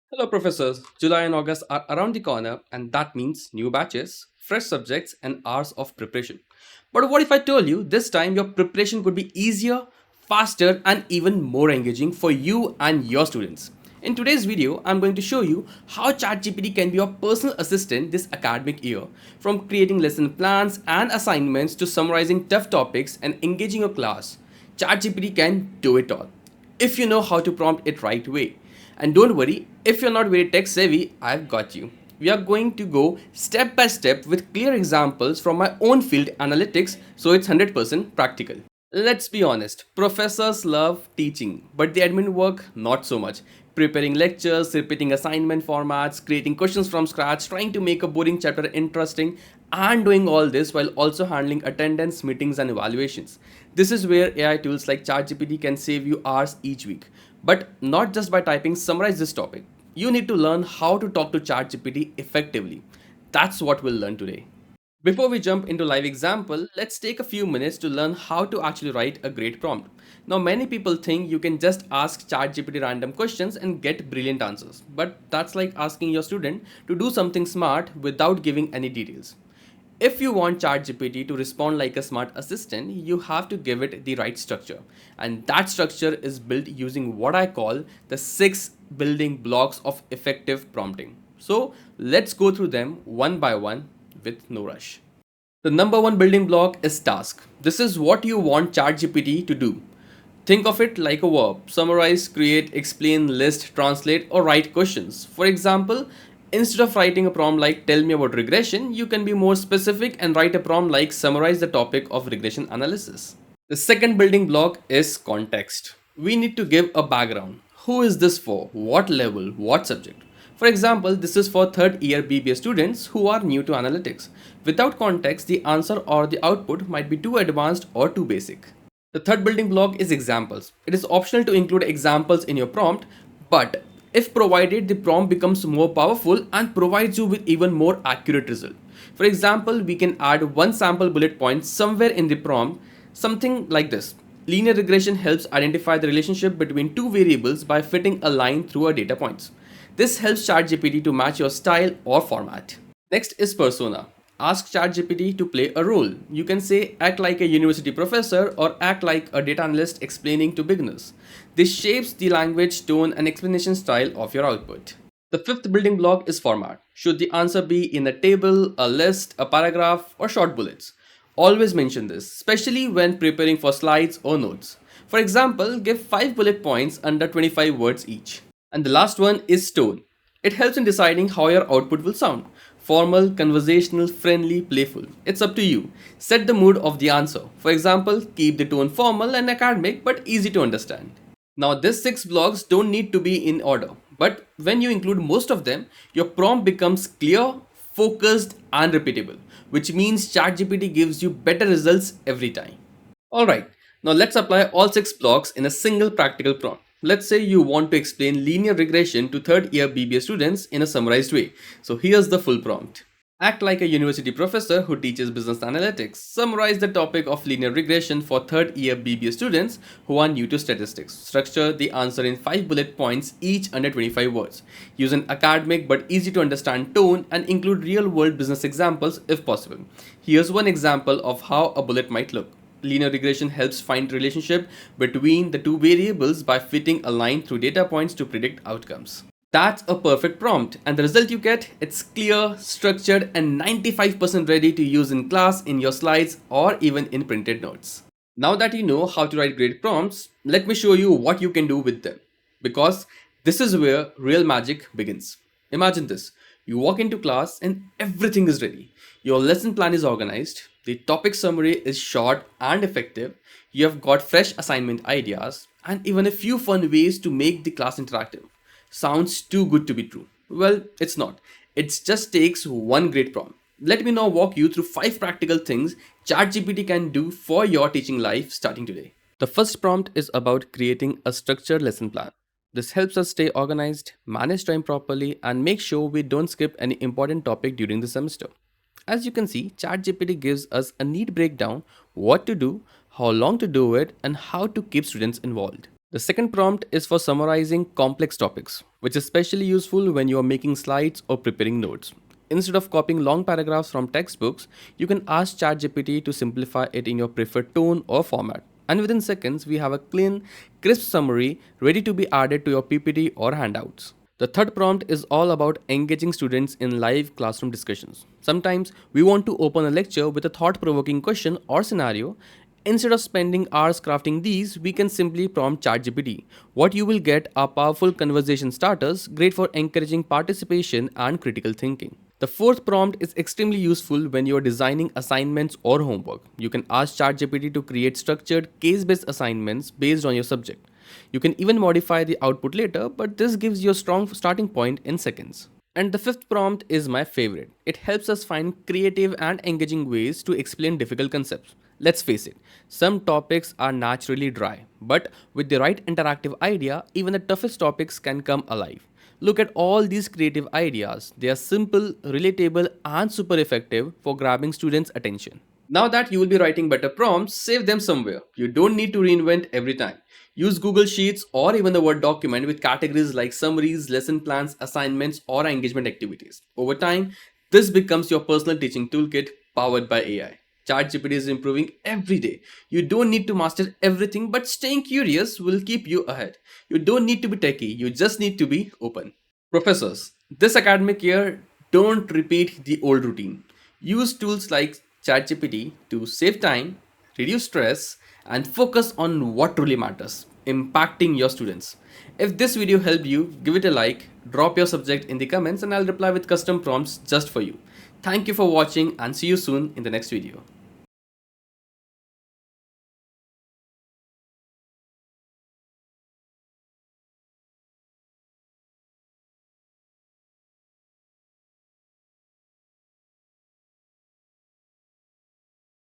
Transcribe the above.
Hello, professors. July and August are around the corner, and that means new batches, fresh subjects, and hours of preparation. But what if I told you this time your preparation could be easier, faster, and even more engaging for you and your students? In today's video, I'm going to show you how ChatGPT can be your personal assistant this academic year, from creating lesson plans and assignments to summarizing tough topics and engaging your class. ChatGPT can do it all if you know how to prompt it right way. And don't worry, if you're not very tech savvy, I've got you. We are going to go step by step with clear examples from my own field, analytics, so it's 100% practical. Let's be honest, professors love teaching, but the admin work not so much. Preparing lectures, repeating assignment formats, creating questions from scratch, trying to make a boring chapter interesting, and doing all this while also handling attendance, meetings, and evaluations. This is where AI tools like ChatGPT can save you hours each week. But not just by typing summarize this topic. You need to learn how to talk to ChatGPT effectively. That's what we'll learn today. Before we jump into live example, let's take a few minutes to learn how to actually write a great prompt. Now many people think you can just ask ChatGPT random questions and get brilliant answers, but that's like asking your student to do something smart without giving any details. If you want ChatGPT to respond like a smart assistant, you have to give it the right structure. And that structure is built using what I call the 6 building blocks of effective prompting. So let's go through them one by one with no rush. The number one building block is task. This is what you want ChatGPT to do. Think of it like a verb: summarize, create, explain, list, translate, or write questions. For example, instead of writing a prompt like tell me about regression, you can be more specific and write a prompt like summarize the topic of regression analysis. The second building block is context. We need to give a background. Who is this for? What level? What subject? For example, this is for third year BBA students who are new to analytics. Without context, the answer or the output might be too advanced or too basic. The third building block is examples. It is optional to include examples in your prompt, but if provided, the prompt becomes more powerful and provides you with even more accurate result. For example, we can add one sample bullet point somewhere in the prompt, something like this. Linear regression helps identify the relationship between two variables by fitting a line through a data points. This helps ChatGPT to match your style or format. Next is persona. Ask ChatGPT to play a role. You can say act like a university professor or act like a data analyst explaining to beginners. This shapes the language, tone, and explanation style of your output. The fifth building block is format. Should the answer be in a table, a list, a paragraph, or short bullets? Always mention this, especially when preparing for slides or notes. For example, give 5 bullet points under 25 words each. And the last one is tone. It helps in deciding how your output will sound: formal, conversational, friendly, playful. It's up to you. Set the mood of the answer. For example, keep the tone formal and academic but easy to understand. Now, these 6 blocks don't need to be in order, but when you include most of them, your prompt becomes clear, focused, and repeatable, which means ChatGPT gives you better results every time. Alright, now let's apply all 6 blocks in a single practical prompt. Let's say you want to explain linear regression to third year BBA students in a summarized way. So here's the full prompt. Act like a university professor who teaches business analytics. Summarize the topic of linear regression for third year BBA students who are new to statistics. Structure the answer in 5 bullet points, each under 25 words. Use an academic but easy to understand tone and include real world business examples if possible. Here's one example of how a bullet might look. Linear regression helps find relationship between the two variables by fitting a line through data points to predict outcomes. That's a perfect prompt, and the result you get, it's clear, structured, and 95% ready to use in class, in your slides, or even in printed notes. Now that you know how to write great prompts, let me show you what you can do with them. Because this is where real magic begins. Imagine this: you walk into class and everything is ready. Your lesson plan is organized, the topic summary is short and effective, you have got fresh assignment ideas, and even a few fun ways to make the class interactive. Sounds too good to be true. Well, it's not. It just takes one great prompt. Let me now walk you through 5 practical things ChatGPT can do for your teaching life starting today. The first prompt is about creating a structured lesson plan. This helps us stay organized, manage time properly, and make sure we don't skip any important topic during the semester. As you can see, ChatGPT gives us a neat breakdown: what to do, how long to do it, and how to keep students involved. The second prompt is for summarizing complex topics, which is especially useful when you are making slides or preparing notes. Instead of copying long paragraphs from textbooks, you can ask ChatGPT to simplify it in your preferred tone or format. And within seconds, we have a clean, crisp summary ready to be added to your PPT or handouts. The third prompt is all about engaging students in live classroom discussions. Sometimes we want to open a lecture with a thought provoking question or scenario. Instead of spending hours crafting these, we can simply prompt ChatGPT. What you will get are powerful conversation starters, great for encouraging participation and critical thinking. The fourth prompt is extremely useful when you are designing assignments or homework. You can ask ChatGPT to create structured, case based assignments based on your subject. You can even modify the output later, but this gives you a strong starting point in seconds. And the fifth prompt is my favorite. It helps us find creative and engaging ways to explain difficult concepts. Let's face it, some topics are naturally dry, but with the right interactive idea, even the toughest topics can come alive. Look at all these creative ideas. They are simple, relatable, and super effective for grabbing students' attention. Now that you will be writing better prompts, save them somewhere. You don't need to reinvent every time. Use Google Sheets or even a Word document with categories like summaries, lesson plans, assignments, or engagement activities. Over time, this becomes your personal teaching toolkit powered by AI. ChatGPT is improving every day. You don't need to master everything, but staying curious will keep you ahead. You don't need to be techie, you just need to be open. Professors, this academic year, don't repeat the old routine. Use tools like ChatGPT to save time, reduce stress, and focus on what truly matters, impacting your students. If this video helped you, give it a like, drop your subject in the comments, and I'll reply with custom prompts just for you. Thank you for watching and see you soon in the next video.